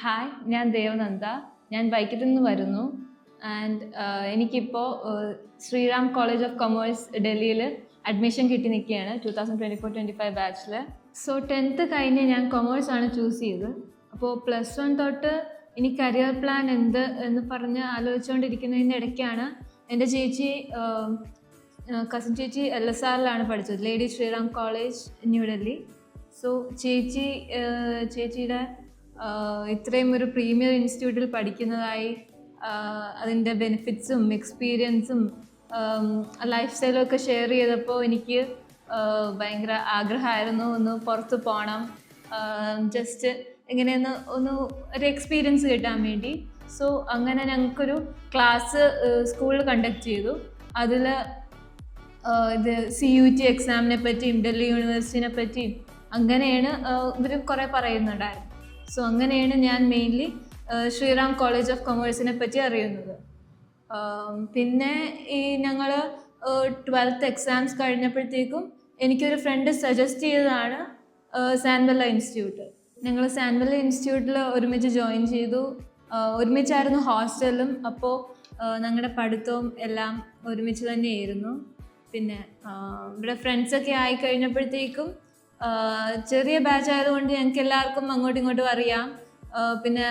Hi, ഞാൻ ദേവനന്ദ. ഞാൻ വൈക്കത്തിൽ നിന്ന് വരുന്നു. ആൻഡ് എനിക്കിപ്പോൾ ശ്രീറാം കോളേജ് ഓഫ് കൊമേഴ്സ് ഡൽഹിയിൽ അഡ്മിഷൻ കിട്ടി നിൽക്കുകയാണ് 2024-25 ബാച്ചിൽ. സോ 10th കഴിഞ്ഞ് ഞാൻ കൊമേഴ്സാണ് ചൂസ് ചെയ്തത്. അപ്പോൾ +1 തൊട്ട് ഇനി കരിയർ പ്ലാൻ എന്ത് എന്ന് പറഞ്ഞ് ആലോചിച്ചുകൊണ്ടിരിക്കുന്നതിൻ്റെ ഇടയ്ക്കാണ് എൻ്റെ ചേച്ചി കസിൻ ചേച്ചി LSRലാണ് പഠിച്ചത്, lady Shriram college New Delhi. So ചേച്ചിയുടെ ഇത്രയും ഒരു പ്രീമിയർ ഇൻസ്റ്റിറ്റ്യൂട്ടിൽ പഠിക്കുന്നതായി, അതിൻ്റെ ബെനിഫിറ്റ്സും എക്സ്പീരിയൻസും ലൈഫ് സ്റ്റൈലും ഒക്കെ ഷെയർ ചെയ്തപ്പോൾ എനിക്ക് ഭയങ്കര ആഗ്രഹമായിരുന്നു ഒന്ന് പുറത്ത് പോകണം, ജസ്റ്റ് ഇങ്ങനെയൊന്ന് ഒരു എക്സ്പീരിയൻസ് കിട്ടാൻ വേണ്ടി. സോ അങ്ങനെ ഞങ്ങൾക്കൊരു ക്ലാസ് സ്കൂളിൽ കണ്ടക്ട് ചെയ്തു. അതിൽ ഇത് CUT എക്സാമിനെ പറ്റിയും ഡൽഹി യൂണിവേഴ്സിറ്റിനെ പറ്റിയും അങ്ങനെയാണ് ഇവർ കുറേ പറയുന്നുണ്ടായിരുന്നു. സോ അങ്ങനെയാണ് ഞാൻ മെയിൻലി ശ്രീറാം കോളേജ് ഓഫ് കൊമേഴ്സിനെ പറ്റി അറിയുന്നത്. പിന്നെ ഈ ഞങ്ങൾ 12th എക്സാംസ് കഴിഞ്ഞപ്പോഴത്തേക്കും എനിക്കൊരു ഫ്രണ്ട് സജസ്റ്റ് ചെയ്തതാണ് സാൻവെല്ല ഇൻസ്റ്റിറ്റ്യൂട്ട്. ഞങ്ങൾ സാൻവെല്ല ഇൻസ്റ്റിറ്റ്യൂട്ടിൽ ഒരുമിച്ച് ജോയിൻ ചെയ്തു. ഒരുമിച്ചായിരുന്നു ഹോസ്റ്റലും. അപ്പോൾ ഞങ്ങളുടെ പഠിത്തവും എല്ലാം ഒരുമിച്ച് തന്നെയായിരുന്നു. പിന്നെ ഇവിടെ ഫ്രണ്ട്സൊക്കെ ആയിക്കഴിഞ്ഞപ്പോഴത്തേക്കും ചെറിയ ബാച്ച് ആയതുകൊണ്ട് ഞങ്ങൾക്ക് എല്ലാവർക്കും അങ്ങോട്ടും ഇങ്ങോട്ടും അറിയാം. പിന്നെ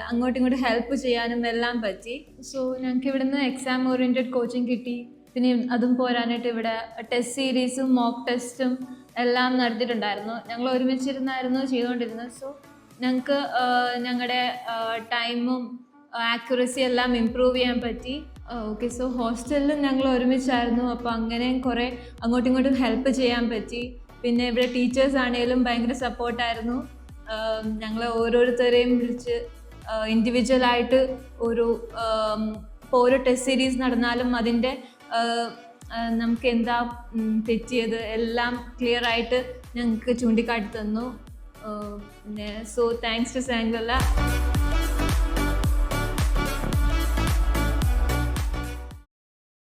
അങ്ങോട്ടും ഇങ്ങോട്ടും ഹെൽപ്പ് ചെയ്യാനും എല്ലാം പറ്റി. സോ ഞങ്ങൾക്ക് ഇവിടുന്ന് എക്സാം ഓറിയൻറ്റഡ് കോച്ചിങ് കിട്ടി. പിന്നെ അതും പോരാനായിട്ട് ഇവിടെ ടെസ്റ്റ് സീരീസും മോക്ക് ടെസ്റ്റും എല്ലാം നടത്തിയിട്ടുണ്ടായിരുന്നു. ഞങ്ങൾ ഒരുമിച്ചിരുന്നായിരുന്നു ചെയ്തുകൊണ്ടിരുന്നത്. സോ ഞങ്ങൾക്ക് ഞങ്ങളുടെ ടൈമും ആക്യുറസി എല്ലാം ഇമ്പ്രൂവ് ചെയ്യാൻ പറ്റി. ഓക്കെ, സോ ഹോസ്റ്റലിലും ഞങ്ങൾ ഒരുമിച്ചായിരുന്നു. അപ്പോൾ അങ്ങനെയും കുറേ അങ്ങോട്ടും ഇങ്ങോട്ടും ഹെൽപ്പ് ചെയ്യാൻ പറ്റി. പിന്നെ ഇവിടെ ടീച്ചേഴ്സ് ആണെങ്കിലും ഭയങ്കര സപ്പോർട്ടായിരുന്നു. ഞങ്ങൾ ഓരോരുത്തരെയും വിളിച്ച് ഇൻഡിവിജ്വലായിട്ട് ഇപ്പോൾ ഓരോ ടെസ്റ്റ് സീരീസ് നടന്നാലും അതിൻ്റെ നമുക്ക് എന്താ തെറ്റിയത് എല്ലാം ക്ലിയർ ആയിട്ട് ഞങ്ങൾക്ക് ചൂണ്ടിക്കാട്ടി തന്നു. പിന്നെ സോ താങ്ക്സ് ടു സാൻവെല്ല.